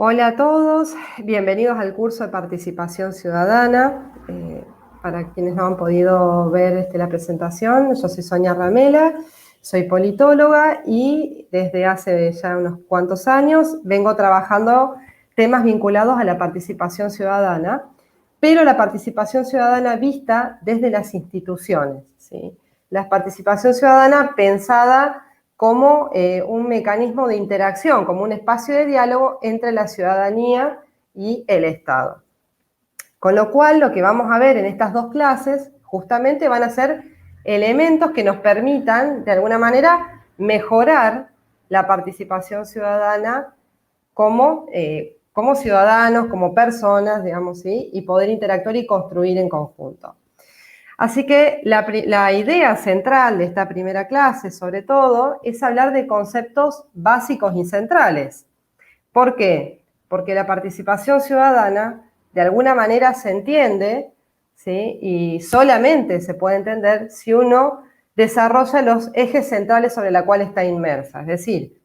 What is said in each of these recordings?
Hola a todos, bienvenidos al curso de Participación Ciudadana. Para quienes no han podido ver la presentación, yo soy Sonia Ramela, soy politóloga y desde hace ya unos cuantos años vengo trabajando temas vinculados a la participación ciudadana, pero la participación ciudadana vista desde las instituciones, ¿sí? La participación ciudadana pensada como un mecanismo de interacción, como un espacio de diálogo entre la ciudadanía y el Estado. Con lo cual, lo que vamos a ver en estas dos clases, justamente van a ser elementos que nos permitan, de alguna manera, mejorar la participación ciudadana como ciudadanos, como personas, digamos, ¿sí? Y poder interactuar y construir en conjunto. Así que la idea central de esta primera clase, sobre todo, es hablar de conceptos básicos y centrales. ¿Por qué? Porque la participación ciudadana, de alguna manera, se entiende, ¿sí? Y solamente se puede entender si uno desarrolla los ejes centrales sobre los cuales está inmersa. Es decir,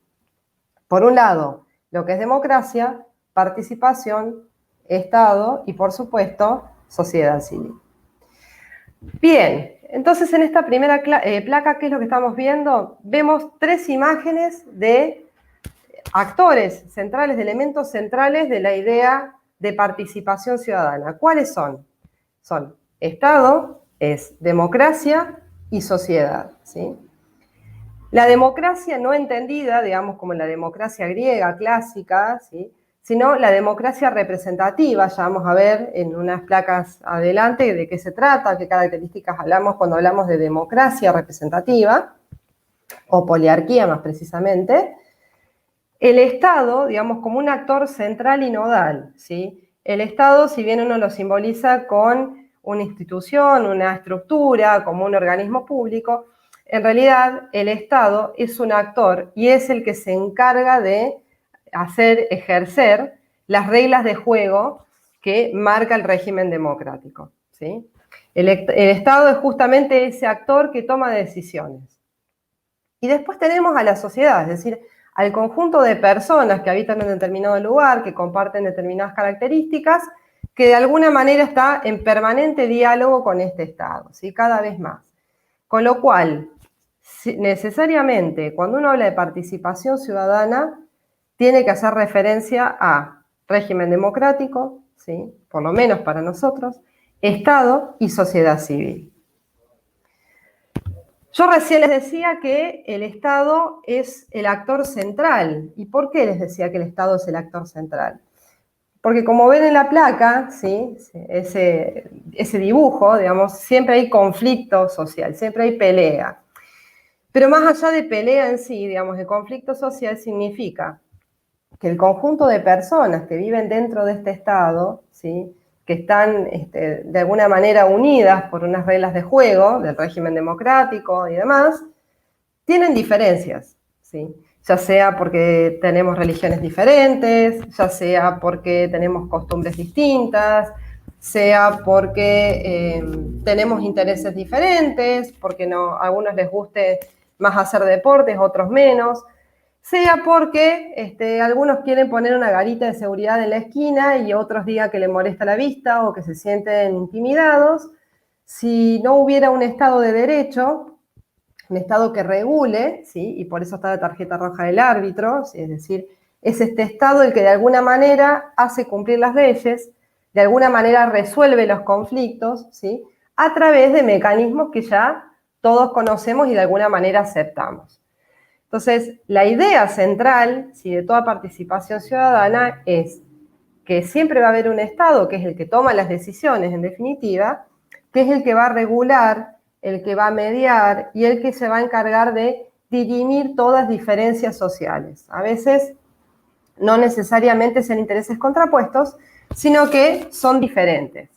por un lado, lo que es democracia, participación, Estado y, por supuesto, sociedad civil. Bien, entonces en esta primera placa, ¿qué es lo que estamos viendo? Vemos tres imágenes de actores centrales, de elementos centrales de la idea de participación ciudadana. ¿Cuáles son? Son Estado, es democracia y sociedad, ¿sí? La democracia no entendida, digamos, como la democracia griega clásica, ¿sí? Sino la democracia representativa. Ya vamos a ver en unas placas adelante de qué se trata, qué características hablamos cuando hablamos de democracia representativa, o poliarquía más precisamente. El Estado, digamos, como un actor central y nodal, ¿sí? El Estado, si bien uno lo simboliza con una institución, una estructura, como un organismo público, en realidad el Estado es un actor y es el que se encarga de ejercer las reglas de juego que marca el régimen democrático, ¿sí? El Estado es justamente ese actor que toma decisiones. Y después tenemos a la sociedad, es decir, al conjunto de personas que habitan en determinado lugar, que comparten determinadas características, que de alguna manera está en permanente diálogo con este Estado, ¿sí? Cada vez más. Con lo cual, necesariamente, cuando uno habla de participación ciudadana, tiene que hacer referencia a régimen democrático, ¿sí? Por lo menos para nosotros, Estado y sociedad civil. Yo recién les decía que el Estado es el actor central. ¿Y por qué les decía que el Estado es el actor central? Porque como ven en la placa, ¿sí? ese dibujo, digamos, siempre hay conflicto social, siempre hay pelea. Pero más allá de pelea en sí, digamos, el conflicto social significa que el conjunto de personas que viven dentro de este Estado, ¿sí? Que están de alguna manera unidas por unas reglas de juego del régimen democrático y demás, tienen diferencias, ¿sí? Ya sea porque tenemos religiones diferentes, ya sea porque tenemos costumbres distintas, sea porque tenemos intereses diferentes, porque a algunos les guste más hacer deportes, otros menos, sea porque algunos quieren poner una garita de seguridad en la esquina y otros digan que les molesta la vista o que se sienten intimidados. Si no hubiera un Estado de derecho, un Estado que regule, ¿sí? Y por eso está la tarjeta roja del árbitro, ¿sí? Es decir, es este Estado el que de alguna manera hace cumplir las leyes, de alguna manera resuelve los conflictos, ¿sí? A través de mecanismos que ya todos conocemos y de alguna manera aceptamos. Entonces, la idea central, ¿sí? De toda participación ciudadana es que siempre va a haber un Estado que es el que toma las decisiones, en definitiva, que es el que va a regular, el que va a mediar y el que se va a encargar de dirimir todas diferencias sociales. A veces no necesariamente sean intereses contrapuestos, sino que son diferentes.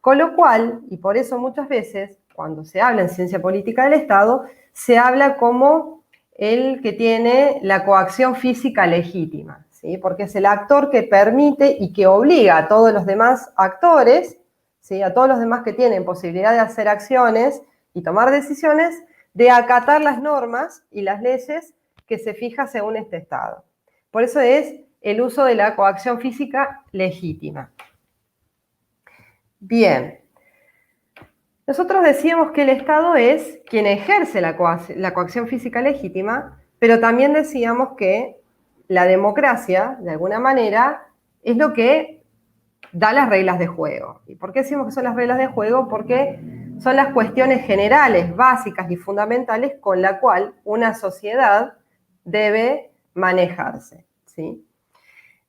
Con lo cual, y por eso muchas veces, cuando se habla en ciencia política del Estado, se habla como el que tiene la coacción física legítima, ¿sí? Porque es el actor que permite y que obliga a todos los demás actores, ¿sí? A todos los demás que tienen posibilidad de hacer acciones y tomar decisiones, de acatar las normas y las leyes que se fijan según este Estado. Por eso es el uso de la coacción física legítima. Bien, nosotros decíamos que el Estado es quien ejerce la coacción física legítima, pero también decíamos que la democracia, de alguna manera, es lo que da las reglas de juego. ¿Y por qué decimos que son las reglas de juego? Porque son las cuestiones generales, básicas y fundamentales con la cual una sociedad debe manejarse, ¿sí?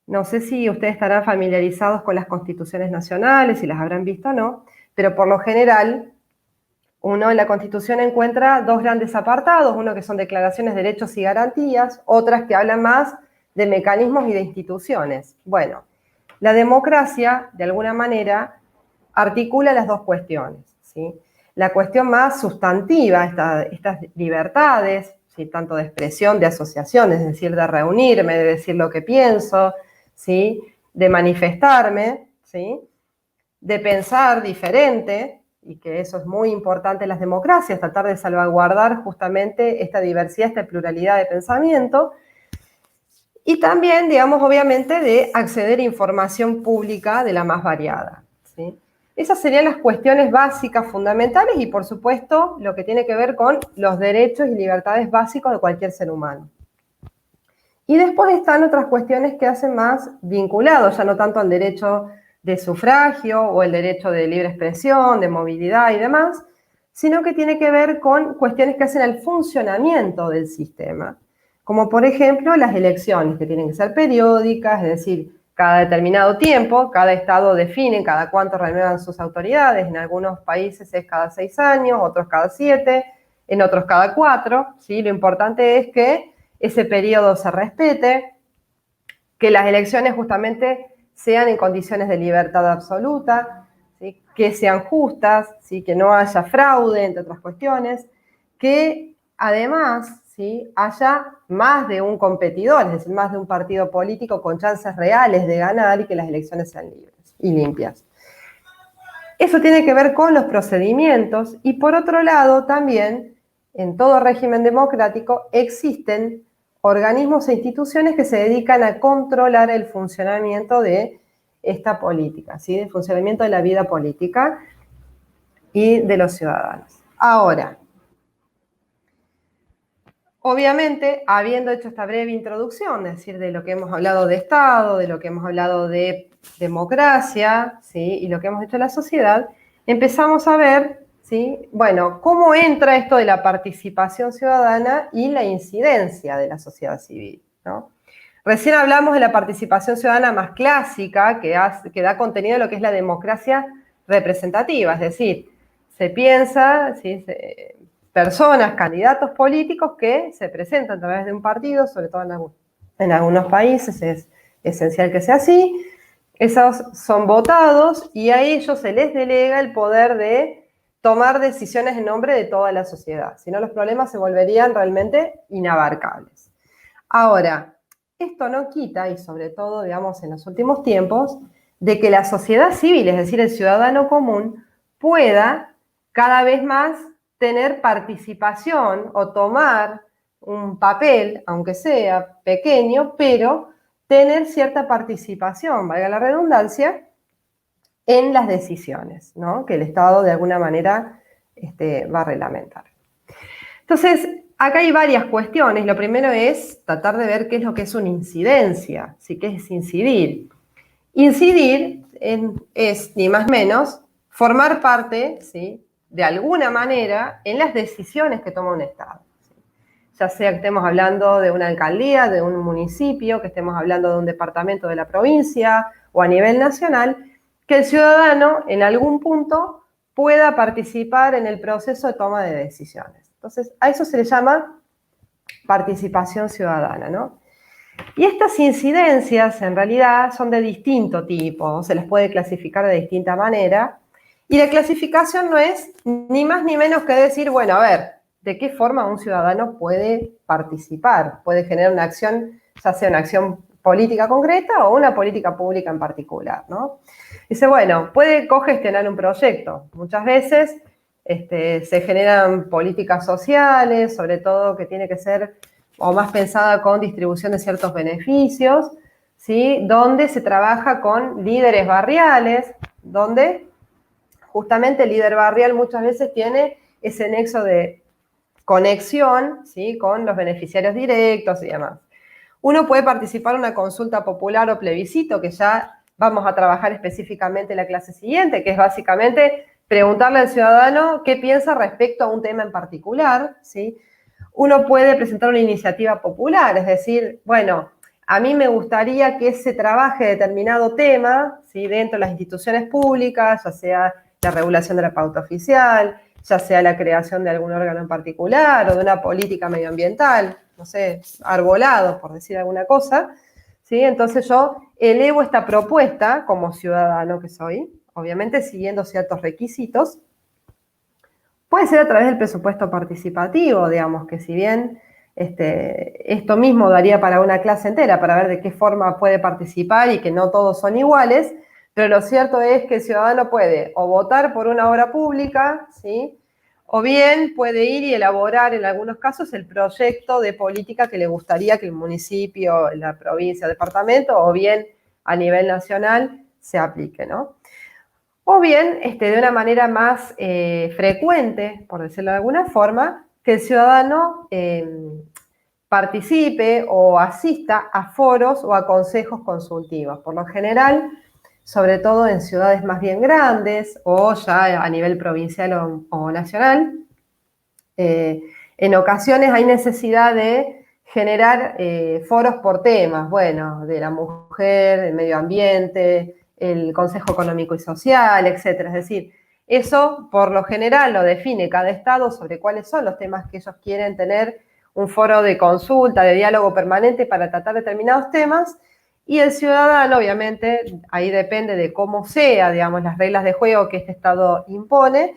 No sé si ustedes estarán familiarizados con las constituciones nacionales, si las habrán visto o no, pero por lo general uno en la Constitución encuentra dos grandes apartados, uno que son declaraciones de derechos y garantías, otras que hablan más de mecanismos y de instituciones. Bueno, la democracia, de alguna manera, articula las dos cuestiones, ¿sí? La cuestión más sustantiva, estas libertades, ¿sí? Tanto de expresión, de asociación, es decir, de reunirme, de decir lo que pienso, ¿sí? De manifestarme, ¿sí? De pensar diferente, y que eso es muy importante en las democracias, tratar de salvaguardar justamente esta diversidad, esta pluralidad de pensamiento, y también, digamos, obviamente, de acceder a información pública de la más variada, ¿sí? Esas serían las cuestiones básicas, fundamentales, y por supuesto, lo que tiene que ver con los derechos y libertades básicos de cualquier ser humano. Y después están otras cuestiones que hacen más vinculados, ya no tanto al derecho de sufragio o el derecho de libre expresión, de movilidad y demás, sino que tiene que ver con cuestiones que hacen al funcionamiento del sistema, como por ejemplo las elecciones, que tienen que ser periódicas, es decir, cada determinado tiempo, cada estado define cada cuánto renuevan sus autoridades, en algunos países es cada 6 años, otros cada 7, en otros cada 4, ¿sí? Lo importante es que ese periodo se respete, que las elecciones justamente sean en condiciones de libertad absoluta, ¿sí? Que sean justas, ¿sí? Que no haya fraude, entre otras cuestiones, que además, ¿sí? Haya más de un competidor, es decir, más de un partido político con chances reales de ganar y que las elecciones sean libres y limpias. Eso tiene que ver con los procedimientos y por otro lado también en todo régimen democrático existen organismos e instituciones que se dedican a controlar el funcionamiento de esta política, ¿sí? El funcionamiento de la vida política y de los ciudadanos. Ahora, obviamente, habiendo hecho esta breve introducción, es decir, de lo que hemos hablado de Estado, de lo que hemos hablado de democracia, ¿sí? Y lo que hemos hecho en la sociedad, empezamos a ver, ¿sí? Bueno, cómo entra esto de la participación ciudadana y la incidencia de la sociedad civil, ¿no? Recién hablamos de la participación ciudadana más clásica, que da contenido a lo que es la democracia representativa, es decir, se piensa, ¿sí? Personas, candidatos políticos que se presentan a través de un partido, sobre todo en algunos países es esencial que sea así. Esos son votados y a ellos se les delega el poder de tomar decisiones en nombre de toda la sociedad. Si no, los problemas se volverían realmente inabarcables. Ahora, esto no quita, y sobre todo, digamos, en los últimos tiempos, de que la sociedad civil, es decir, el ciudadano común, pueda cada vez más tener participación o tomar un papel, aunque sea pequeño, pero tener cierta participación, valga la redundancia, en las decisiones, ¿no? Que el Estado de alguna manera va a reglamentar. Entonces, acá hay varias cuestiones. Lo primero es tratar de ver qué es lo que es una incidencia, ¿sí? ¿Qué es incidir? Incidir es, ni más menos, formar parte, ¿sí? De alguna manera, en las decisiones que toma un Estado. ¿Sí? Ya sea que estemos hablando de una alcaldía, de un municipio, que estemos hablando de un departamento de la provincia o a nivel nacional, que el ciudadano en algún punto pueda participar en el proceso de toma de decisiones. Entonces, a eso se le llama participación ciudadana, ¿no? Y estas incidencias, en realidad, son de distinto tipo, se las puede clasificar de distinta manera, y la clasificación no es ni más ni menos que decir, bueno, a ver, ¿de qué forma un ciudadano puede participar? Puede generar una acción, ya sea una acción política concreta o una política pública en particular, ¿no? Dice, bueno, puede cogestionar un proyecto. Muchas veces se generan políticas sociales, sobre todo que tiene que ser o más pensada con distribución de ciertos beneficios, ¿sí? Donde se trabaja con líderes barriales, donde justamente el líder barrial muchas veces tiene ese nexo de conexión, ¿sí? Con los beneficiarios directos y demás. Uno puede participar en una consulta popular o plebiscito, que ya vamos a trabajar específicamente en la clase siguiente, que es básicamente preguntarle al ciudadano qué piensa respecto a un tema en particular, ¿sí? Uno puede presentar una iniciativa popular, es decir, bueno, a mí me gustaría que se trabaje determinado tema, ¿sí? Dentro de las instituciones públicas, ya sea la regulación de la pauta oficial, ya sea la creación de algún órgano en particular o de una política medioambiental, no sé, arbolado, por decir alguna cosa, ¿sí? Entonces yo elevo esta propuesta como ciudadano que soy, obviamente siguiendo ciertos requisitos. Puede ser a través del presupuesto participativo, digamos, que si bien esto mismo daría para una clase entera, para ver de qué forma puede participar y que no todos son iguales, pero lo cierto es que el ciudadano puede o votar por una obra pública, ¿sí? O bien puede ir y elaborar en algunos casos el proyecto de política que le gustaría que el municipio, la provincia, el departamento, o bien a nivel nacional se aplique, ¿no? O bien, de una manera más frecuente, por decirlo de alguna forma, que el ciudadano participe o asista a foros o a consejos consultivos. Por lo general, sobre todo en ciudades más bien grandes o ya a nivel provincial o nacional, en ocasiones hay necesidad de generar foros por temas, bueno, de la mujer, el medio ambiente, el Consejo Económico y Social, etcétera. Es decir, eso por lo general lo define cada estado sobre cuáles son los temas que ellos quieren tener un foro de consulta, de diálogo permanente para tratar determinados temas, y el ciudadano, obviamente, ahí depende de cómo sea, digamos, las reglas de juego que este estado impone,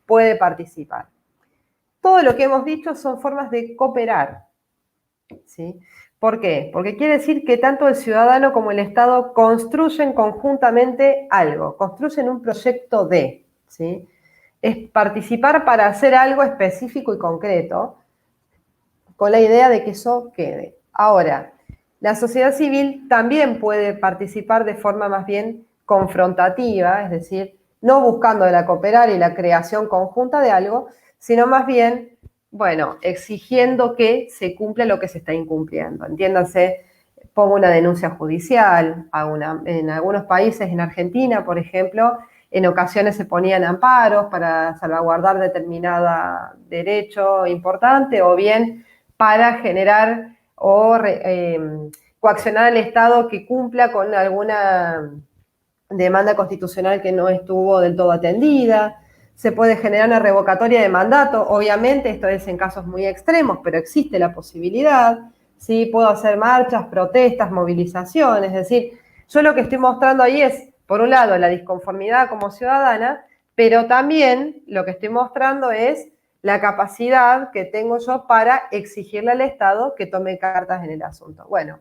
puede participar. Todo lo que hemos dicho son formas de cooperar, ¿sí? ¿Por qué? Porque quiere decir que tanto el ciudadano como el Estado construyen conjuntamente algo, construyen un proyecto de, ¿sí? Es participar para hacer algo específico y concreto, con la idea de que eso quede. Ahora, la sociedad civil también puede participar de forma más bien confrontativa, es decir, no buscando la cooperar y la creación conjunta de algo, sino más bien, bueno, exigiendo que se cumpla lo que se está incumpliendo. Entiéndase, pongo una denuncia judicial, en algunos países, en Argentina, por ejemplo, en ocasiones se ponían amparos para salvaguardar determinado derecho importante o bien para generar o coaccionar al Estado que cumpla con alguna demanda constitucional que no estuvo del todo atendida. Se puede generar una revocatoria de mandato, obviamente esto es en casos muy extremos, pero existe la posibilidad. ¿Sí? Puedo hacer marchas, protestas, movilizaciones, es decir, yo lo que estoy mostrando ahí es, por un lado, la disconformidad como ciudadana, pero también lo que estoy mostrando es la capacidad que tengo yo para exigirle al Estado que tome cartas en el asunto. Bueno,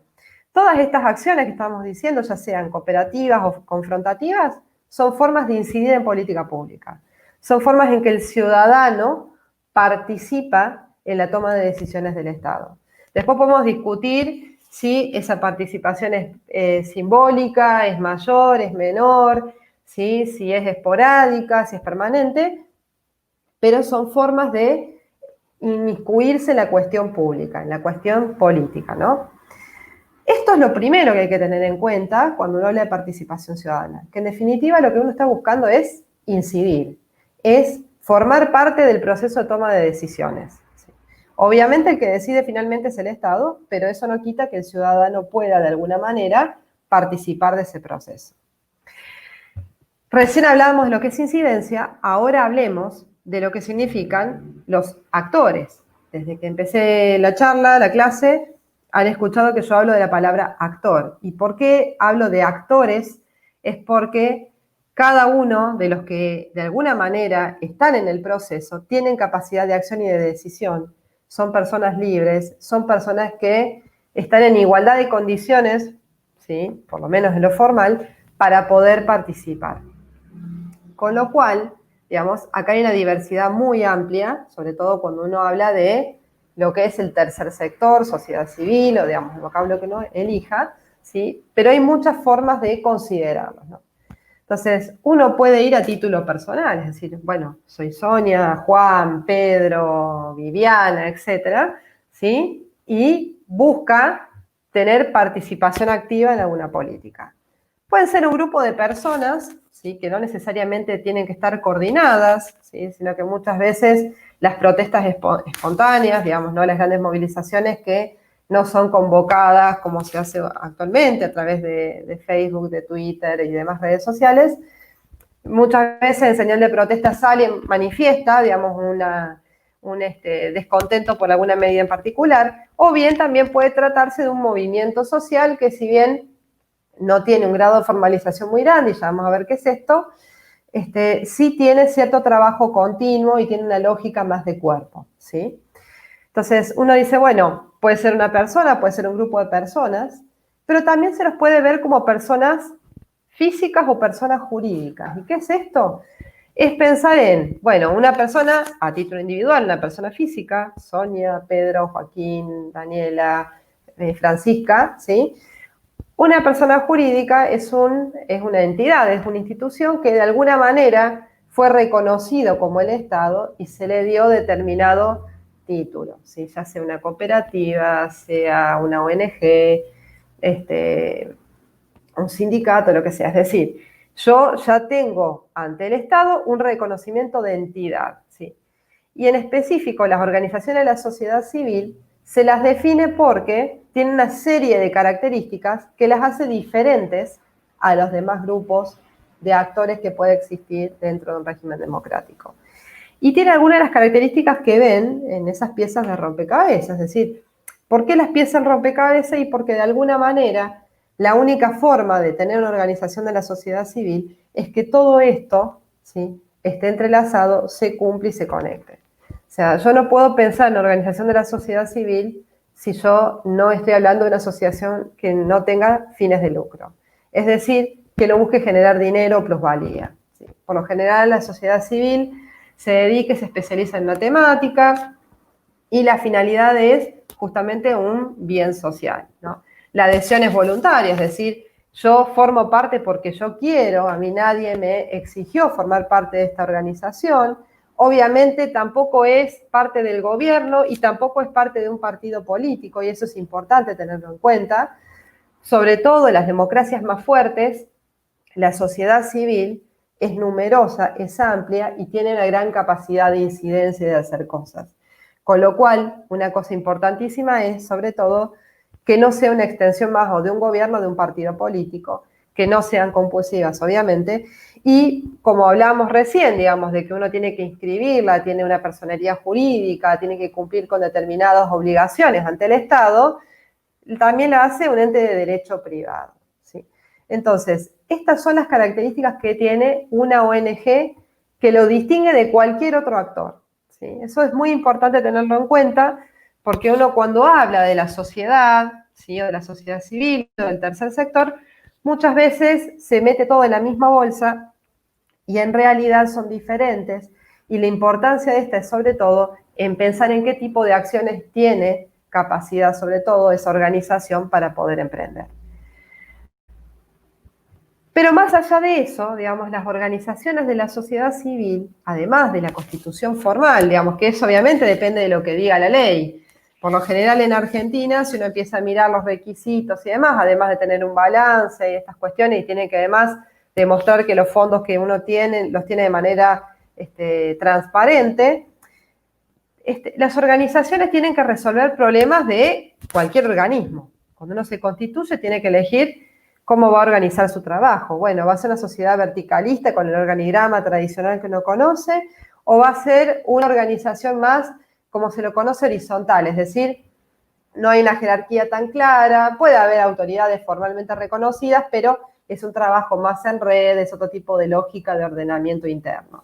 todas estas acciones que estamos diciendo, ya sean cooperativas o confrontativas, son formas de incidir en política pública. Son formas en que el ciudadano participa en la toma de decisiones del Estado. Después podemos discutir si esa participación es simbólica, es mayor, es menor, ¿sí? Si es esporádica, si es permanente, pero son formas de inmiscuirse en la cuestión pública, en la cuestión política, ¿no? Esto es lo primero que hay que tener en cuenta cuando uno habla de participación ciudadana, que en definitiva lo que uno está buscando es incidir, es formar parte del proceso de toma de decisiones. Obviamente el que decide finalmente es el Estado, pero eso no quita que el ciudadano pueda de alguna manera participar de ese proceso. Recién hablábamos de lo que es incidencia, ahora hablemos de lo que significan los actores. Desde que empecé la charla, la clase, han escuchado que yo hablo de la palabra actor. ¿Y por qué hablo de actores? Es porque cada uno de los que de alguna manera están en el proceso tienen capacidad de acción y de decisión. Son personas libres, son personas que están en igualdad de condiciones, ¿sí? Por lo menos en lo formal, para poder participar. Con lo cual, digamos, acá hay una diversidad muy amplia, sobre todo cuando uno habla de lo que es el tercer sector, sociedad civil, o digamos, el vocablo que uno elija, ¿sí? Pero hay muchas formas de considerarlos, ¿no? Entonces, uno puede ir a título personal, es decir, bueno, soy Sonia, Juan, Pedro, Viviana, etcétera, ¿sí? Y busca tener participación activa en alguna política. Pueden ser un grupo de personas, ¿sí? Que no necesariamente tienen que estar coordinadas, ¿sí? Sino que muchas veces las protestas espontáneas, digamos, ¿no? Las grandes movilizaciones que no son convocadas como se hace actualmente a través de Facebook, de Twitter y demás redes sociales. Muchas veces en señal de protesta sale, manifiesta, digamos, un descontento por alguna medida en particular, o bien también puede tratarse de un movimiento social que, si bien no tiene un grado de formalización muy grande, y ya vamos a ver qué es esto, sí tiene cierto trabajo continuo y tiene una lógica más de cuerpo, ¿sí? Entonces, uno dice, bueno, puede ser una persona, puede ser un grupo de personas, pero también se los puede ver como personas físicas o personas jurídicas. ¿Y qué es esto? Es pensar en, bueno, una persona a título individual, una persona física, Sonia, Pedro, Joaquín, Daniela, Francisca, ¿sí? Una persona jurídica es una entidad, es una institución que de alguna manera fue reconocido como el Estado y se le dio determinado título, ¿sí? Ya sea una cooperativa, sea una ONG, un sindicato, lo que sea. Es decir, yo ya tengo ante el Estado un reconocimiento de entidad, ¿sí? Y en específico las organizaciones de la sociedad civil se las define porque tienen una serie de características que las hace diferentes a los demás grupos de actores que puede existir dentro de un régimen democrático. Y tiene algunas de las características que ven en esas piezas de rompecabezas, es decir, ¿por qué las piezas en rompecabezas? Y porque de alguna manera la única forma de tener una organización de la sociedad civil es que todo esto, ¿sí?, esté entrelazado, se cumple y se conecte. O sea, yo no puedo pensar en la organización de la sociedad civil si yo no estoy hablando de una asociación que no tenga fines de lucro. Es decir, que no busque generar dinero o plusvalía, ¿sí? Por lo general, la sociedad civil se dedica y se especializa en una temática y la finalidad es justamente un bien social, ¿no? La adhesión es voluntaria, es decir, yo formo parte porque yo quiero, a mí nadie me exigió formar parte de esta organización. Obviamente tampoco es parte del gobierno y tampoco es parte de un partido político, y eso es importante tenerlo en cuenta. Sobre todo en las democracias más fuertes, la sociedad civil es numerosa, es amplia y tiene una gran capacidad de incidencia y de hacer cosas. Con lo cual, una cosa importantísima es, sobre todo, que no sea una extensión más o de un gobierno o de un partido político, que no sean compulsivas, obviamente, y como hablábamos recién, digamos, de que uno tiene que inscribirla, tiene una personería jurídica, tiene que cumplir con determinadas obligaciones ante el Estado, también la hace un ente de derecho privado, ¿sí? Entonces, estas son las características que tiene una ONG que lo distingue de cualquier otro actor, ¿sí? Eso es muy importante tenerlo en cuenta, porque uno cuando habla de la sociedad, ¿sí?, o de la sociedad civil o del tercer sector, muchas veces se mete todo en la misma bolsa y en realidad son diferentes, y la importancia de esta es sobre todo en pensar en qué tipo de acciones tiene capacidad, sobre todo esa organización, para poder emprender. Pero más allá de eso, digamos, las organizaciones de la sociedad civil, además de la constitución formal, digamos, que eso obviamente depende de lo que diga la ley. Por lo general en Argentina, si uno empieza a mirar los requisitos y demás, además de tener un balance y estas cuestiones, y tiene que además demostrar que los fondos que uno tiene, los tiene de manera transparente, las organizaciones tienen que resolver problemas de cualquier organismo. Cuando uno se constituye, tiene que elegir cómo va a organizar su trabajo. Bueno, ¿va a ser una sociedad verticalista con el organigrama tradicional que uno conoce? ¿O va a ser una organización más como se lo conoce, horizontal? Es decir, no hay una jerarquía tan clara, puede haber autoridades formalmente reconocidas, pero es un trabajo más en red, es otro tipo de lógica de ordenamiento interno.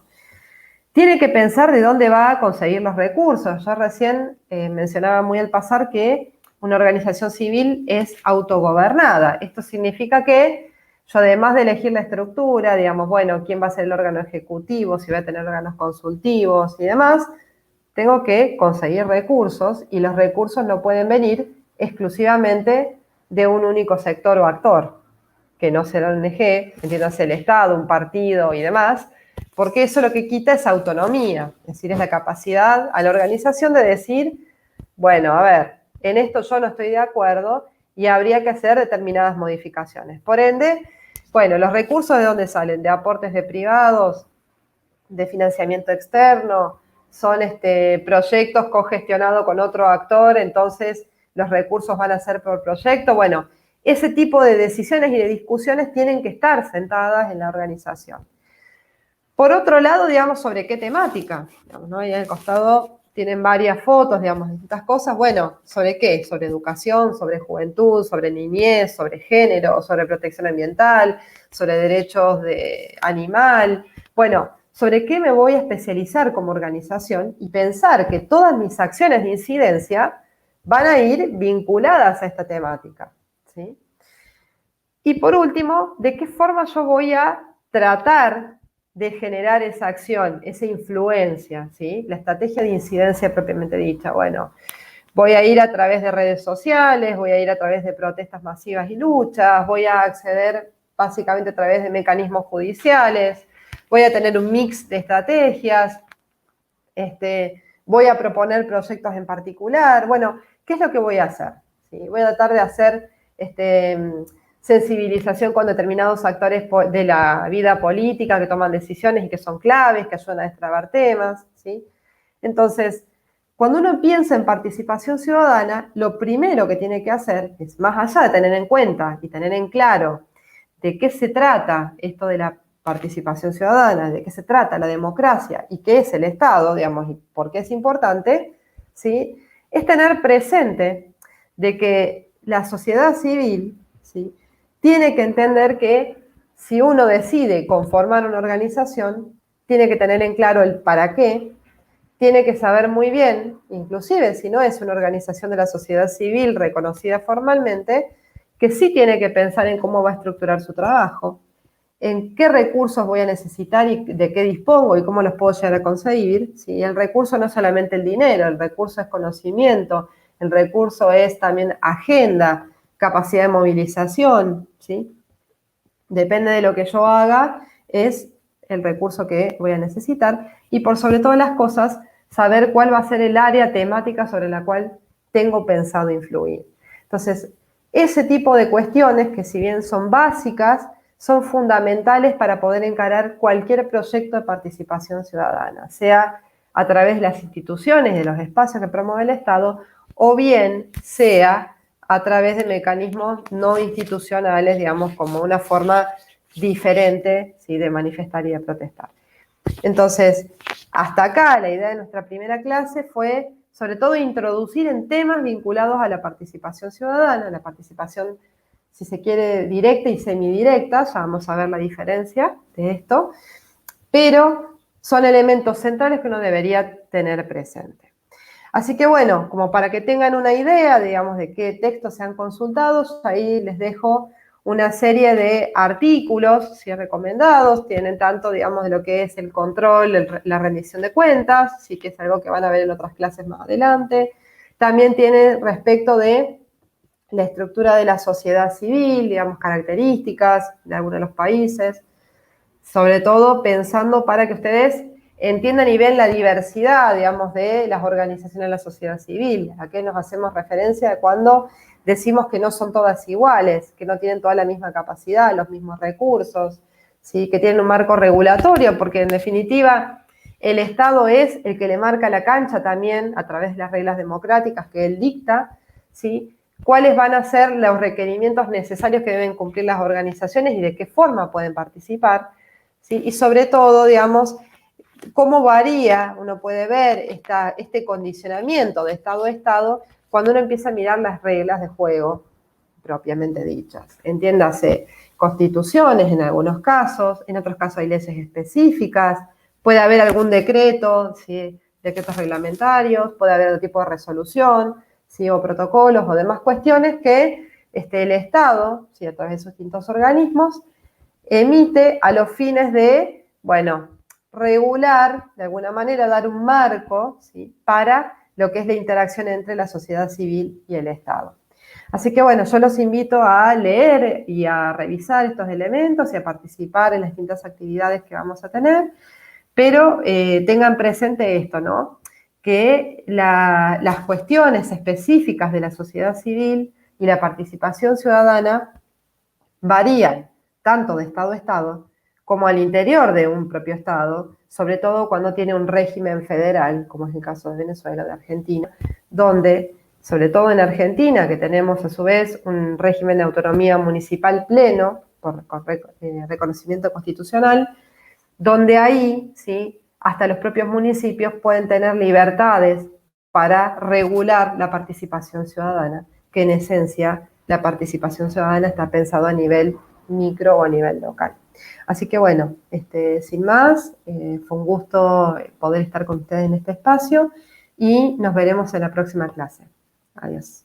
Tiene que pensar de dónde va a conseguir los recursos. Yo recién mencionaba muy al pasar que una organización civil es autogobernada. Esto significa que yo, además de elegir la estructura, digamos, bueno, quién va a ser el órgano ejecutivo, si va a tener órganos consultivos y demás, tengo que conseguir recursos, y los recursos no pueden venir exclusivamente de un único sector o actor, que no será la ONG, entiéndase el Estado, un partido y demás, porque eso lo que quita es autonomía, es decir, es la capacidad a la organización de decir, bueno, a ver, en esto yo no estoy de acuerdo y habría que hacer determinadas modificaciones. Por ende, bueno, los recursos ¿de dónde salen? De aportes de privados, de financiamiento externo, son proyectos cogestionados con otro actor, entonces los recursos van a ser por proyecto. Bueno, ese tipo de decisiones y de discusiones tienen que estar sentadas en la organización. Por otro lado, digamos, ¿sobre qué temática? Digamos, ¿no? Ahí al costado tienen varias fotos, digamos, de distintas cosas. Bueno, ¿sobre qué? Sobre educación, sobre juventud, sobre niñez, sobre género, sobre protección ambiental, sobre derechos de animal. Bueno, ¿sobre qué me voy a especializar como organización? Y pensar que todas mis acciones de incidencia van a ir vinculadas a esta temática, ¿sí? Y por último, ¿de qué forma yo voy a tratar de generar esa acción, esa influencia, ¿sí? La estrategia de incidencia propiamente dicha. Bueno, voy a ir a través de redes sociales, voy a ir a través de protestas masivas y luchas, voy a acceder básicamente a través de mecanismos judiciales, voy a tener un mix de estrategias, voy a proponer proyectos en particular. Bueno, ¿qué es lo que voy a hacer? ¿Sí? Voy a tratar de hacer sensibilización con determinados actores de la vida política que toman decisiones y que son claves, que ayudan a destrabar temas, ¿sí? Entonces, cuando uno piensa en participación ciudadana, lo primero que tiene que hacer es, más allá de tener en cuenta y tener en claro de qué se trata esto de la participación ciudadana, de qué se trata la democracia y qué es el Estado, digamos, y por qué es importante, ¿sí? Es tener presente de que la sociedad civil, ¿sí?, tiene que entender que si uno decide conformar una organización, tiene que tener en claro el para qué, tiene que saber muy bien, inclusive si no es una organización de la sociedad civil reconocida formalmente, que sí tiene que pensar en cómo va a estructurar su trabajo, en qué recursos voy a necesitar y de qué dispongo y cómo los puedo llegar a conseguir. ¿Sí? El recurso no es solamente el dinero, el recurso es conocimiento, el recurso es también agenda, capacidad de movilización, ¿sí? Depende de lo que yo haga, es el recurso que voy a necesitar y por sobre todas las cosas, saber cuál va a ser el área temática sobre la cual tengo pensado influir. Entonces, ese tipo de cuestiones que si bien son básicas, son fundamentales para poder encarar cualquier proyecto de participación ciudadana, sea a través de las instituciones, de los espacios que promueve el Estado, o bien sea a través de mecanismos no institucionales, digamos, como una forma diferente, ¿sí?, de manifestar y de protestar. Entonces, hasta acá la idea de nuestra primera clase fue, sobre todo, introducir en temas vinculados a la participación ciudadana, la participación, si se quiere, directa y semidirecta, ya vamos a ver la diferencia de esto, pero son elementos centrales que uno debería tener presente. Así que bueno, como para que tengan una idea, digamos, de qué textos se han consultado, ahí les dejo una serie de artículos, ¿sí?, recomendados, tienen tanto, digamos, de lo que es el control, la rendición de cuentas, sí, que es algo que van a ver en otras clases más adelante. También tiene respecto de la estructura de la sociedad civil, digamos, características de algunos de los países, sobre todo pensando para que ustedes entiendan y vean la diversidad, digamos, de las organizaciones de la sociedad civil. ¿A qué nos hacemos referencia cuando decimos que no son todas iguales, que no tienen toda la misma capacidad, los mismos recursos, ¿sí?, que tienen un marco regulatorio? Porque en definitiva el Estado es el que le marca la cancha también a través de las reglas democráticas que él dicta, ¿sí?, cuáles van a ser los requerimientos necesarios que deben cumplir las organizaciones y de qué forma pueden participar, ¿sí? Y sobre todo, digamos, cómo varía, uno puede ver este condicionamiento de Estado a Estado cuando uno empieza a mirar las reglas de juego propiamente dichas. Entiéndase, constituciones en algunos casos, en otros casos hay leyes específicas, puede haber algún decreto, ¿sí?, decretos reglamentarios, puede haber otro tipo de resolución, ¿sí?, o protocolos o demás cuestiones que el Estado, ¿sí?, a través de sus distintos organismos, emite a los fines de, bueno, regular, de alguna manera, dar un marco, ¿sí?, para lo que es la interacción entre la sociedad civil y el Estado. Así que bueno, yo los invito a leer y a revisar estos elementos y a participar en las distintas actividades que vamos a tener, pero tengan presente esto, ¿no? Que las cuestiones específicas de la sociedad civil y la participación ciudadana varían tanto de estado a estado como al interior de un propio estado, sobre todo cuando tiene un régimen federal, como es el caso de Venezuela o de Argentina, donde, sobre todo en Argentina, que tenemos a su vez un régimen de autonomía municipal pleno, por reconocimiento constitucional, donde ahí, ¿sí?, hasta los propios municipios pueden tener libertades para regular la participación ciudadana, que en esencia la participación ciudadana está pensado a nivel micro o a nivel local. Así que bueno, sin más, fue un gusto poder estar con ustedes en este espacio y nos veremos en la próxima clase. Adiós.